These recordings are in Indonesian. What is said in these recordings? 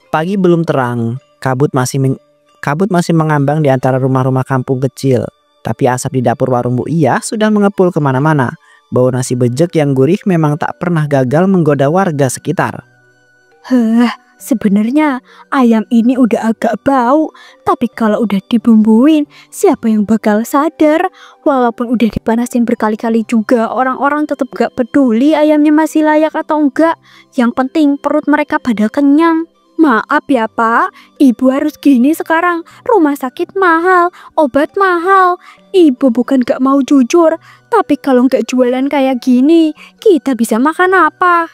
Pagi belum terang, kabut masih mengambang di antara rumah-rumah kampung kecil. Tapi asap di dapur warung Bu Iya sudah mengepul kemana-mana. Bau nasi bejek yang gurih memang tak pernah gagal menggoda warga sekitar. Hah, sebenarnya ayam ini udah agak bau, tapi kalau udah dibumbuin, siapa yang bakal sadar? Walaupun udah dipanasin berkali-kali juga, orang-orang tetap gak peduli ayamnya masih layak atau enggak. Yang penting perut mereka pada kenyang. Maaf ya Pak, Ibu harus gini sekarang. Rumah sakit mahal, obat mahal. Ibu bukan gak mau jujur, tapi kalau gak jualan kayak gini, kita bisa makan apa?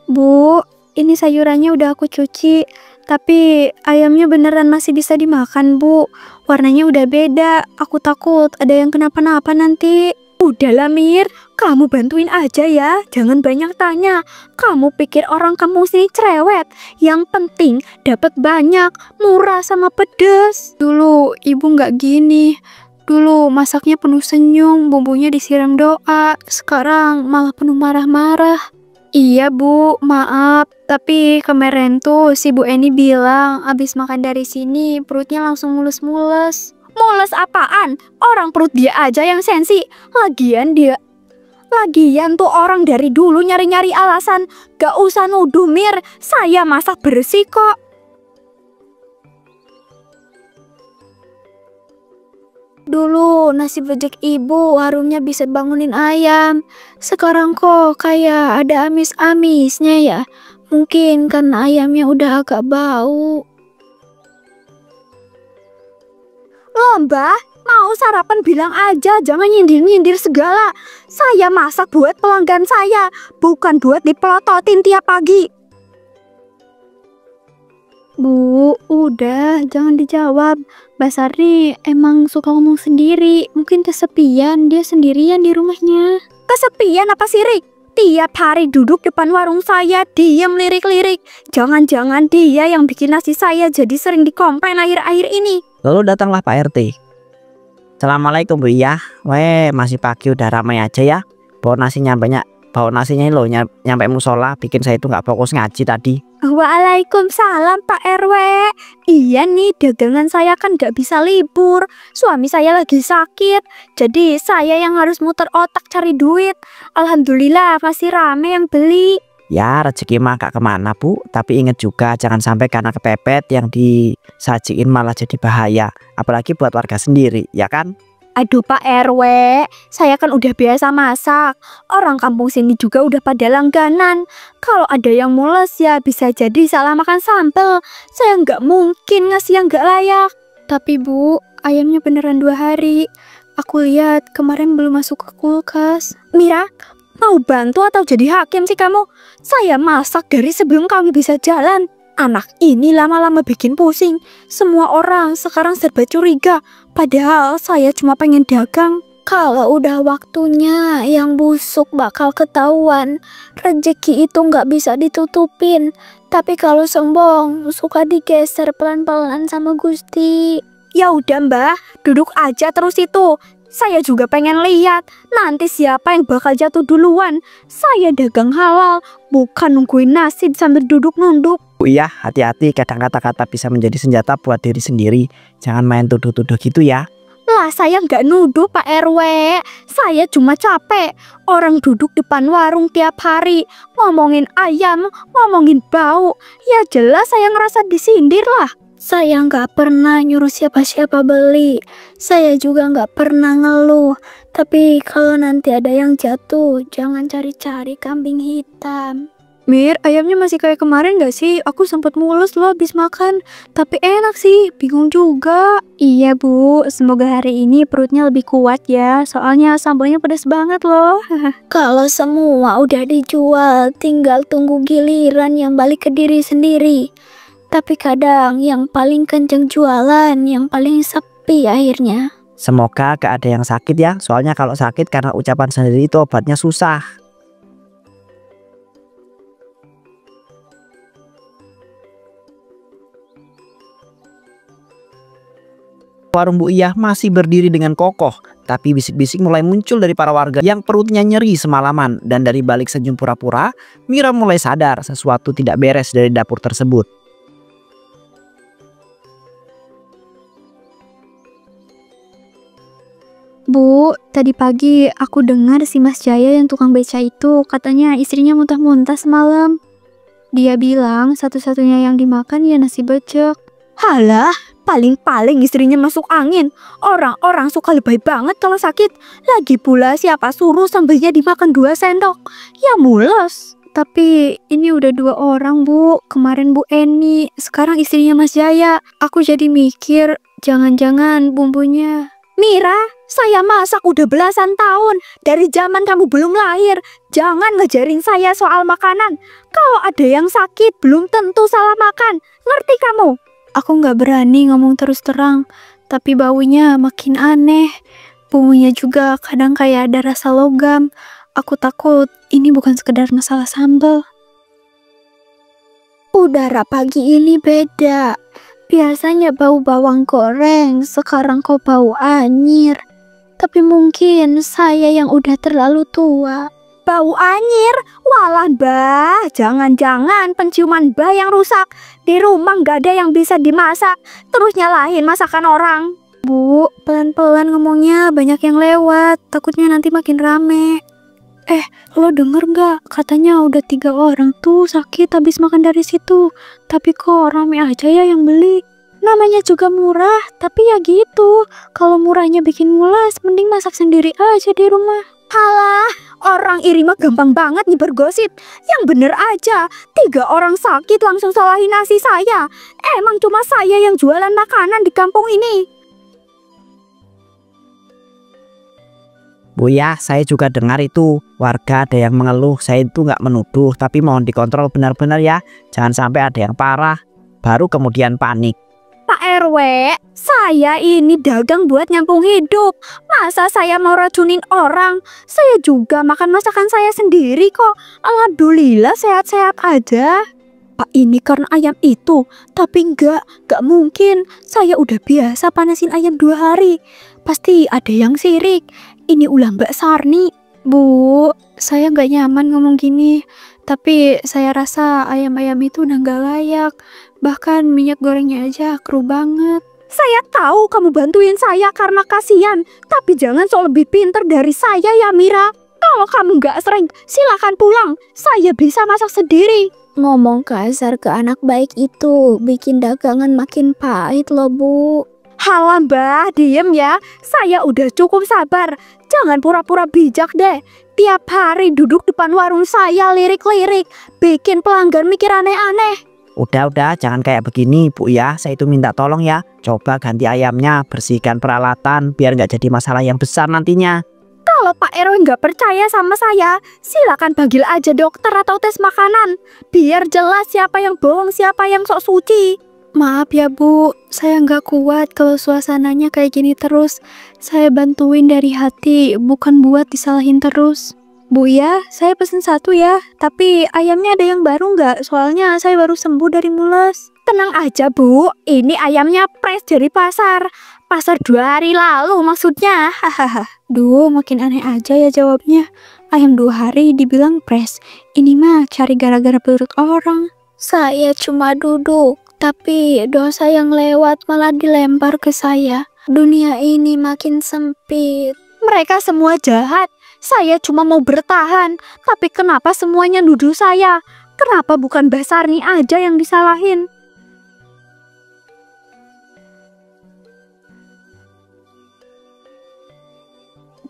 Bu, ini sayurannya udah aku cuci, tapi ayamnya beneran masih bisa dimakan, Bu. Warnanya udah beda, aku takut ada yang kenapa-napa nanti. Udahlah Mir, kamu bantuin aja ya, jangan banyak tanya. Kamu pikir orang kampung sini cerewet? Yang penting dapat banyak, murah sama pedes. Dulu ibu nggak gini. Dulu masaknya penuh senyum, bumbunya disiram doa. Sekarang malah penuh marah-marah. Iya Bu, maaf. Tapi kemarin tuh si Bu Eni bilang abis makan dari sini perutnya langsung mulus-mulus. Mules apaan? Orang perut dia aja yang sensi. Lagian tuh orang dari dulu nyari-nyari alasan. Gak usah nuduh Mir, saya masak bersih kok. Dulu nasi bejek ibu warungnya bisa bangunin ayam. Sekarang kok kayak ada amis-amisnya ya. Mungkin karena ayamnya udah agak bau. Mbah, mau sarapan bilang aja, jangan nyindir-nyindir segala. Saya masak buat pelanggan saya, bukan buat dipelototin tiap pagi. Bu, udah, jangan dijawab. Basarni emang suka ngomong sendiri. Mungkin kesepian, dia sendirian di rumahnya. Kesepian apa sih, Rik? Tiap hari duduk depan warung saya, diem lirik-lirik. Jangan-jangan dia yang bikin nasi saya jadi sering dikomplain akhir-akhir ini. Lalu datanglah Pak RT. Assalamualaikum Bu Iya. Weh, masih pagi udah ramai aja ya. Bau nasinya loh nyampe musola, bikin saya itu nggak fokus ngaji tadi. Waalaikumsalam Pak RW. Iya nih, dagangan saya kan gak bisa libur. Suami saya lagi sakit, jadi saya yang harus muter otak cari duit. Alhamdulillah masih rame yang beli. Ya rezeki mah gak kemana Bu. Tapi inget juga jangan sampai karena kepepet yang disajiin malah jadi bahaya. Apalagi buat warga sendiri, ya kan? Aduh Pak RW, saya kan udah biasa masak. Orang kampung sini juga udah pada langganan. Kalau ada yang mules ya bisa jadi salah makan sambal. Saya nggak mungkin ngasih yang nggak layak. Tapi Bu, ayamnya beneran 2 hari. Aku lihat kemarin belum masuk ke kulkas. Mira, mau bantu atau jadi hakim sih kamu? Saya masak dari sebelum kamu bisa jalan. Anak ini lama-lama bikin pusing. Semua orang sekarang serba curiga. Padahal saya cuma pengen dagang. Kalau udah waktunya yang busuk bakal ketahuan. Rezeki itu nggak bisa ditutupin. Tapi kalau sombong suka digeser pelan-pelan sama Gusti. Ya udah Mbah, duduk aja terus itu. Saya juga pengen lihat nanti siapa yang bakal jatuh duluan. Saya dagang halal, bukan nungguin nasi sambil duduk nunduk. Bu Iya, hati-hati, kadang kata-kata bisa menjadi senjata buat diri sendiri. Jangan main tuduh-tuduh gitu ya. Lah saya nggak nuduh Pak RW. Saya cuma capek. Orang duduk depan warung tiap hari ngomongin ayam, ngomongin bau. Ya jelas saya ngerasa disindir lah. Saya nggak pernah nyuruh siapa-siapa beli. Saya juga nggak pernah ngeluh. Tapi kalau nanti ada yang jatuh, jangan cari-cari kambing hitam. Mir, ayamnya masih kayak kemarin gak sih? Aku sempat mules loh habis makan. Tapi enak sih, bingung juga. Iya Bu, semoga hari ini perutnya lebih kuat ya. Soalnya sambalnya pedas banget loh. Kalau semua udah dijual, tinggal tunggu giliran yang balik ke diri sendiri. Tapi kadang yang paling kenceng jualan, yang paling sepi akhirnya. Semoga gak ada yang sakit ya. Soalnya kalau sakit karena ucapan sendiri itu obatnya susah. Warung Bu Iyah masih berdiri dengan kokoh, tapi bisik-bisik mulai muncul dari para warga yang perutnya nyeri semalaman. Dan dari balik senyum pura-pura, Mira mulai sadar sesuatu tidak beres dari dapur tersebut. Bu, tadi pagi aku dengar si Mas Jaya yang tukang beca itu katanya istrinya muntah-muntah semalam. Dia bilang satu-satunya yang dimakan ya nasi becek. Halah, paling-paling istrinya masuk angin. Orang-orang suka lebay banget kalau sakit. Lagi pula siapa suruh sambelnya dimakan 2 sendok. Ya mules. Tapi ini udah 2 orang, Bu. Kemarin Bu Eni, sekarang istrinya Mas Jaya. Aku jadi mikir, jangan-jangan bumbunya. Mira, saya masak udah belasan tahun. Dari zaman kamu belum lahir. Jangan ngejaring saya soal makanan. Kalau ada yang sakit, belum tentu salah makan. Ngerti kamu? Aku nggak berani ngomong terus terang. Tapi baunya makin aneh. Bumbunya juga kadang kayak ada rasa logam. Aku takut ini bukan sekedar masalah sambal. Udara pagi ini beda. Biasanya bau bawang goreng, sekarang kok bau anyir. Tapi mungkin saya yang udah terlalu tua. Bau anyir? Walah Mbah, jangan-jangan penciuman Mbah yang rusak. Di rumah nggak ada yang bisa dimasak, terus nyalahin masakan orang. Bu, pelan-pelan ngomongnya, banyak yang lewat. Takutnya nanti makin rame. Lo denger nggak? Katanya udah 3 orang tuh sakit habis makan dari situ. Tapi kok rame aja ya yang beli. Namanya juga murah, tapi ya gitu. Kalau murahnya bikin mules, mending masak sendiri aja di rumah. Halah, orang iri mah gampang banget nyebar gosip. Yang bener aja, 3 orang sakit langsung salahin nasi saya. Emang cuma saya yang jualan makanan di kampung ini? Bu Iyah, saya juga dengar itu warga ada yang mengeluh. Saya itu nggak menuduh, tapi mohon dikontrol benar-benar ya. Jangan sampai ada yang parah, baru kemudian panik. Pak RW, saya ini dagang buat nyambung hidup. Masa saya mau racunin orang? Saya juga makan masakan saya sendiri kok. Alhamdulillah sehat-sehat aja. Pak, ini karena ayam itu. Tapi enggak mungkin. Saya udah biasa panasin ayam 2 hari. Pasti ada yang sirik. Ini ulah Mbak Sarni. Bu, saya nggak nyaman ngomong gini. Tapi saya rasa ayam-ayam itu udah nggak layak. Bahkan minyak gorengnya aja kru banget. Saya tahu kamu bantuin saya karena kasihan. Tapi jangan sok lebih pinter dari saya ya Mira. Kalau kamu nggak sering, silakan pulang. Saya bisa masak sendiri. Ngomong kasar ke anak baik itu bikin dagangan makin pahit loh Bu. Halah Mbah, diem ya. Saya udah cukup sabar. Jangan pura-pura bijak deh. Tiap hari duduk depan warung saya lirik-lirik. Bikin pelanggan mikir aneh-aneh. Udah, jangan kayak begini Bu Iyah. Saya itu minta tolong ya. Coba ganti ayamnya, bersihkan peralatan, biar nggak jadi masalah yang besar nantinya. Kalau Pak RW nggak percaya sama saya, silakan panggil aja dokter atau tes makanan. Biar jelas siapa yang bohong, siapa yang sok suci. Maaf ya Bu, saya nggak kuat kalau suasananya kayak gini terus. Saya bantuin dari hati, bukan buat disalahin terus. Bu ya, saya pesen 1 ya. Tapi ayamnya ada yang baru nggak? Soalnya saya baru sembuh dari mules. Tenang aja Bu, ini ayamnya fresh dari pasar. Pasar 2 hari lalu maksudnya. Hahaha. Duh, makin aneh aja ya jawabnya. Ayam 2 hari dibilang fresh. Ini mah cari gara-gara perut orang. Saya cuma duduk. Tapi dosa yang lewat malah dilempar ke saya. Dunia ini makin sempit. Mereka semua jahat. Saya cuma mau bertahan. Tapi kenapa semuanya nuduh saya? Kenapa bukan Mbak Sarni aja yang disalahin?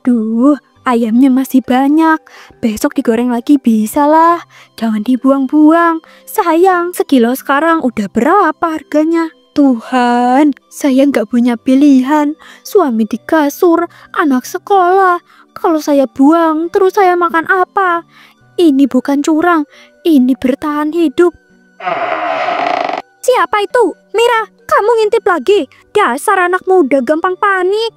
Duh, ayamnya masih banyak. Besok digoreng lagi bisa lah. Jangan dibuang-buang. Sayang, sekilo sekarang udah berapa harganya? Tuhan, saya nggak punya pilihan. Suami di kasur, anak sekolah. Kalau saya buang, terus saya makan apa? Ini bukan curang, ini bertahan hidup. Siapa itu? Mira, kamu ngintip lagi? Dasar anak muda gampang panik.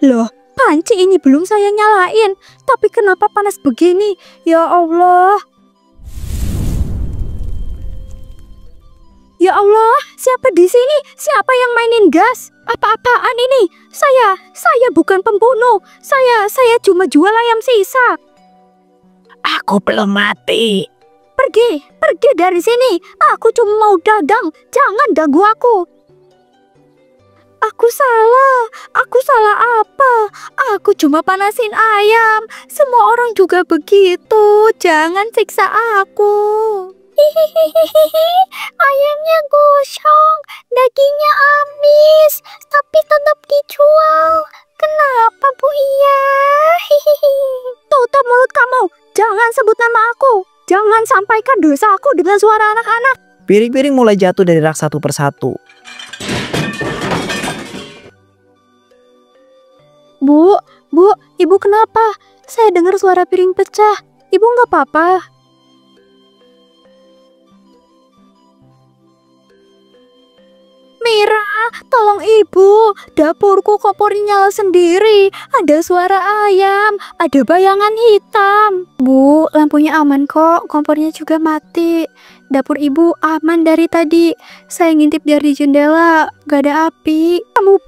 Loh, panci ini belum saya nyalain. Tapi kenapa panas begini? Ya Allah. Ya Allah, siapa di sini? Siapa yang mainin gas? Apa-apaan ini? Saya bukan pembunuh. Saya cuma jual ayam sisa. Aku belum mati. Pergi dari sini. Aku cuma mau dagang. Jangan ganggu aku. Aku salah apa? Aku cuma panasin ayam. Semua orang juga begitu. Jangan siksa aku. Hihihihi, ayamnya gosong, dagingnya amis, tapi tetap dijual. Kenapa Bu Iya? Hihihi. Tutup mulut kamu. Jangan sebut nama aku. Jangan sampaikan dosa aku dengan suara anak-anak. Piring-piring mulai jatuh dari rak satu persatu. Bu, Ibu kenapa? Saya dengar suara piring pecah. Ibu nggak apa-apa? Mira, tolong Ibu. Dapurku kompornya nyala sendiri. Ada suara ayam, ada bayangan hitam. Bu, lampunya aman kok. Kompornya juga mati. Dapur Ibu aman dari tadi. Saya ngintip dari jendela, gak ada api. Kamu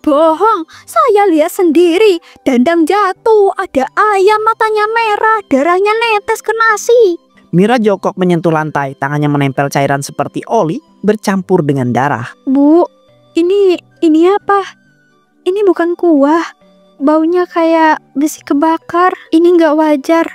bohong. Saya lihat sendiri. Dandang jatuh, ada ayam matanya merah, darahnya netes ke nasi. Mira jongkok menyentuh lantai, tangannya menempel cairan seperti oli bercampur dengan darah. Bu, ini apa? Ini bukan kuah. Baunya kayak besi kebakar. Ini nggak wajar.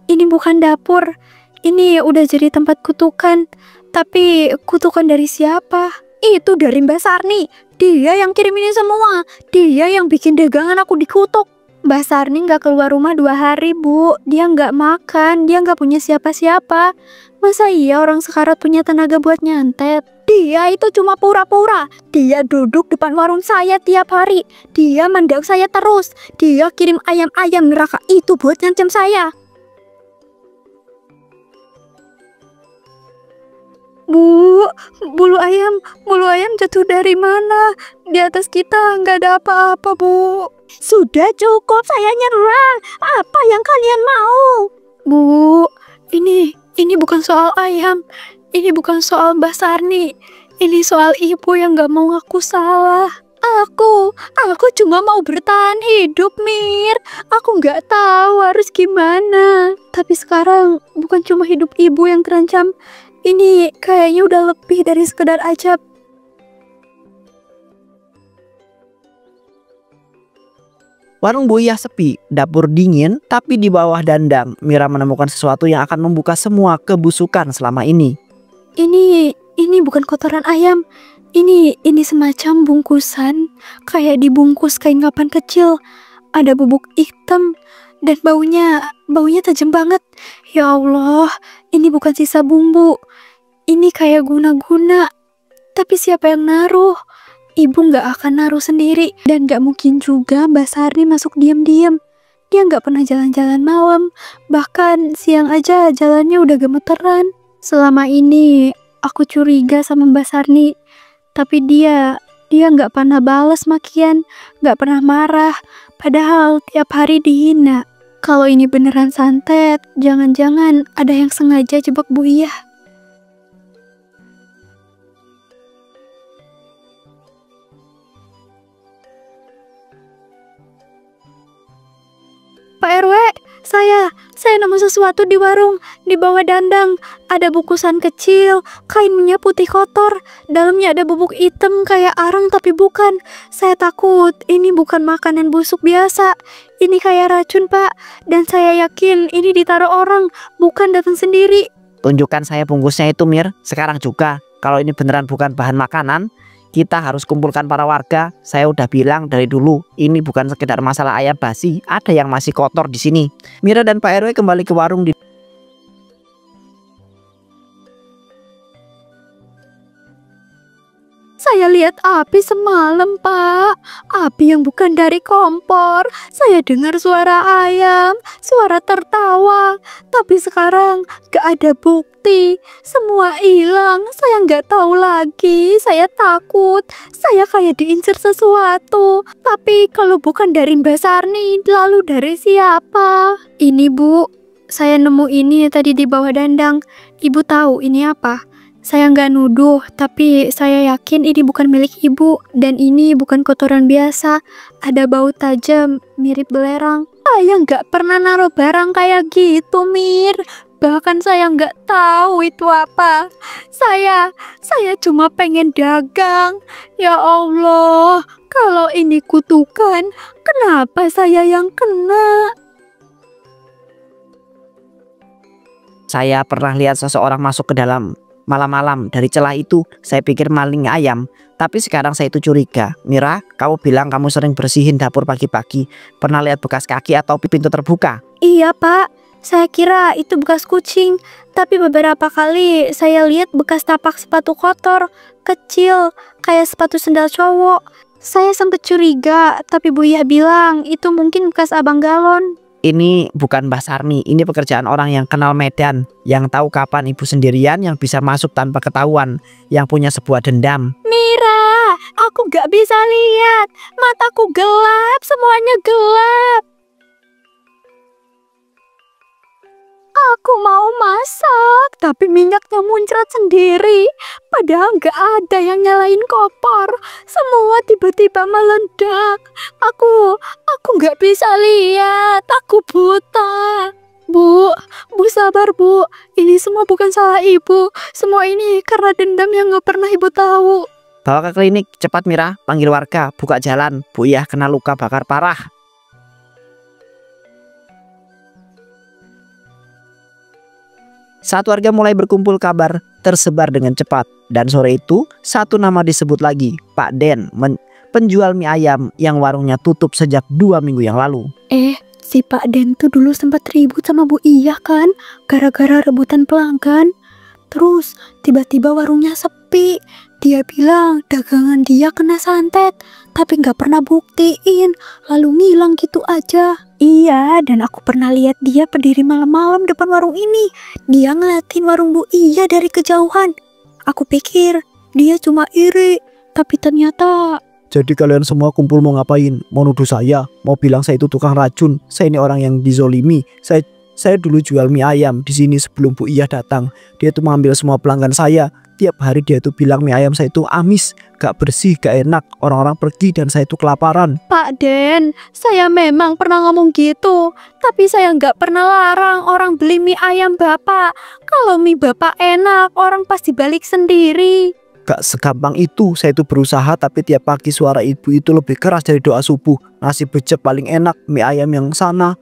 Ini bukan dapur. Ini udah jadi tempat kutukan. Tapi kutukan dari siapa? Itu dari Mbak Sarni. Dia yang kirim ini semua. Dia yang bikin dagangan aku dikutuk. Mbak Sarni nggak keluar rumah 2 hari, Bu. Dia nggak makan, dia nggak punya siapa-siapa. Masa iya orang sekarat punya tenaga buat nyantet? Dia itu cuma pura-pura. Dia duduk depan warung saya tiap hari. Dia mandang saya terus. Dia kirim ayam-ayam neraka itu buat ngancam saya. Bu, bulu ayam jatuh dari mana? Di atas kita nggak ada apa-apa, Bu. Sudah cukup, saya nyerah. Apa yang kalian mau? Bu, ini bukan soal ayam. Ini bukan soal Mbak Sarni. Ini soal Ibu yang nggak mau aku salah. Aku cuma mau bertahan hidup, Mir. Aku nggak tahu harus gimana. Tapi sekarang bukan cuma hidup Ibu yang terancam. Ini kayaknya udah lebih dari sekedar ajab. Warung Bu Iyah sepi, dapur dingin, tapi di bawah Dandang, Mira menemukan sesuatu yang akan membuka semua kebusukan selama ini. Ini bukan kotoran ayam. Ini semacam bungkusan, kayak dibungkus kain kapan kecil. Ada bubuk hitam dan baunya tajam banget. Ya Allah, ini bukan sisa bumbu. Ini kayak guna-guna. Tapi siapa yang naruh? Ibu nggak akan naruh sendiri. Dan nggak mungkin juga Mbak Sarni masuk diam-diam. Dia nggak pernah jalan-jalan malam. Bahkan siang aja jalannya udah gemeteran. Selama ini aku curiga sama Mbak Sarni. Tapi dia nggak pernah balas makian. Nggak pernah marah. Padahal tiap hari dihina. Kalau ini beneran santet, jangan-jangan ada yang sengaja jebak Bu Iyah. Pak RW, saya nemu sesuatu di warung, di bawah Dandang. Ada bungkusan kecil, kainnya putih kotor, dalamnya ada bubuk hitam kayak arang tapi bukan. Saya takut ini bukan makanan busuk biasa. Ini kayak racun, Pak. Dan saya yakin ini ditaruh orang, bukan datang sendiri. Tunjukkan saya bungkusnya itu, Mir. Sekarang juga. Kalau ini beneran bukan bahan makanan, kita harus kumpulkan para warga. Saya udah bilang dari dulu, ini bukan sekedar masalah ayam basi. Ada yang masih kotor di sini. Mira dan Pak RW kembali ke warung di Saya lihat api semalam, Pak. Api yang bukan dari kompor. Saya dengar suara ayam, suara tertawa. Tapi sekarang gak ada bukti. Semua hilang. Saya gak tahu lagi. Saya takut. Saya kayak diincar sesuatu. Tapi kalau bukan dari Mbak Sarni, lalu dari siapa? Ini, Bu. Saya nemu ini tadi di bawah Dandang. Ibu tahu ini apa? Saya nggak nuduh, tapi saya yakin ini bukan milik ibu. Dan ini bukan kotoran biasa. Ada bau tajam, mirip belerang. Saya nggak pernah naruh barang kayak gitu, Mir. Bahkan saya nggak tahu itu apa. Saya cuma pengen dagang. Ya Allah, kalau ini kutukan, kenapa saya yang kena? Saya pernah lihat seseorang masuk ke dalam malam-malam. Dari celah itu saya pikir maling ayam. Tapi sekarang saya itu curiga. Mira, kamu bilang kamu sering bersihin dapur pagi-pagi. Pernah lihat bekas kaki atau pintu terbuka? Iya, Pak. Saya kira itu bekas kucing. Tapi beberapa kali saya lihat bekas tapak sepatu kotor. Kecil, kayak sepatu sendal cowok. Saya sempat curiga, tapi Bu Iya bilang itu mungkin bekas abang galon. Ini bukan Mbah Sarmi, ini pekerjaan orang yang kenal medan, yang tahu kapan ibu sendirian, yang bisa masuk tanpa ketahuan, yang punya sebuah dendam. Mira, aku gak bisa lihat. Mataku gelap, semuanya gelap. Aku mau masak, tapi minyaknya muncrat sendiri. Padahal gak ada yang nyalain kompor. Semua tiba-tiba meledak. Aku gak bisa lihat. Aku buta. Bu sabar Bu. Ini semua bukan salah ibu. Semua ini karena dendam yang gak pernah ibu tahu. Bawa ke klinik, cepat Mira, panggil warga, buka jalan. Bu Iyah kena luka bakar parah. Saat warga mulai berkumpul, kabar tersebar dengan cepat. Dan sore itu satu nama disebut lagi, Pak Den, penjual mie ayam yang warungnya tutup sejak 2 minggu yang lalu. Si Pak Den tuh dulu sempat ribut sama Bu Iyah kan, gara-gara rebutan pelanggan. Terus tiba-tiba warungnya sepi. Dia bilang dagangan dia kena santet, tapi nggak pernah buktiin, lalu ngilang gitu aja. Iya, dan aku pernah lihat dia berdiri malam-malam depan warung ini. Dia ngeliatin warung Bu Iya dari kejauhan. Aku pikir dia cuma iri, tapi ternyata... Jadi kalian semua kumpul mau ngapain? Mau nuduh saya? Mau bilang saya itu tukang racun? Saya ini orang yang dizolimi. Saya dulu jual mie ayam di sini sebelum Bu Iyah datang. Dia tuh mengambil semua pelanggan saya. Tiap hari dia tuh bilang mie ayam saya itu amis, gak bersih, gak enak. Orang-orang pergi dan saya itu kelaparan. Pak Den, saya memang pernah ngomong gitu. Tapi saya nggak pernah larang orang beli mie ayam Bapak. Kalau mie Bapak enak, orang pasti balik sendiri. Gak segampang itu. Saya itu berusaha, tapi tiap pagi suara ibu itu lebih keras dari doa subuh. Nasi becek paling enak, mie ayam yang sana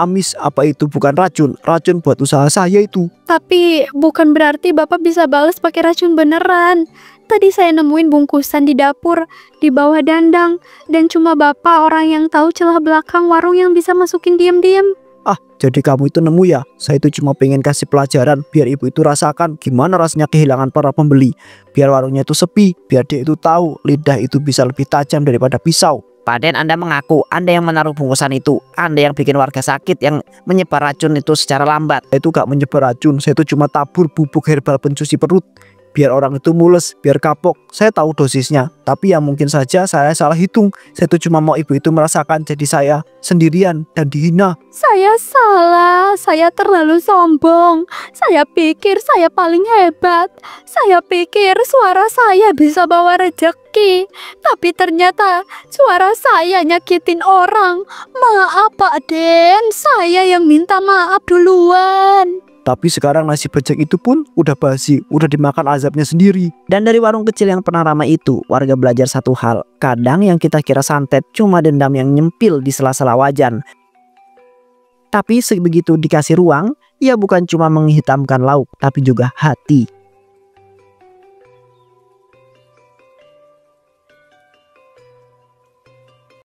amis. Apa itu bukan racun? Racun buat usaha saya itu. Tapi bukan berarti Bapak bisa balas pakai racun beneran. Tadi saya nemuin bungkusan di dapur, di bawah dandang. Dan cuma Bapak orang yang tahu celah belakang warung yang bisa masukin diam-diam. Ah, jadi kamu itu nemu ya? Saya itu cuma pengen kasih pelajaran biar ibu itu rasakan gimana rasanya kehilangan para pembeli. Biar warungnya itu sepi, biar dia itu tahu lidah itu bisa lebih tajam daripada pisau. Pak Den, Anda mengaku Anda yang menaruh bungkusan itu. Anda yang bikin warga sakit, yang menyebar racun itu secara lambat. Saya itu gak menyebar racun, saya itu cuma tabur bubuk herbal pencuci perut. Biar orang itu mules, biar kapok. Saya tahu dosisnya, tapi ya mungkin saja saya salah hitung. Saya itu cuma mau ibu itu merasakan jadi saya sendirian dan dihina. Saya salah, saya terlalu sombong. Saya pikir saya paling hebat. Saya pikir suara saya bisa bawa rezeki. Tapi ternyata suara saya nyakitin orang. Maaf Pak Den, saya yang minta maaf duluan. Tapi sekarang nasi becek itu pun udah basi, udah dimakan azabnya sendiri. Dan dari warung kecil yang pernah ramai itu, warga belajar satu hal. Kadang yang kita kira santet cuma dendam yang nyempil di sela-sela wajan. Tapi sebegitu dikasih ruang, ia bukan cuma menghitamkan lauk, tapi juga hati.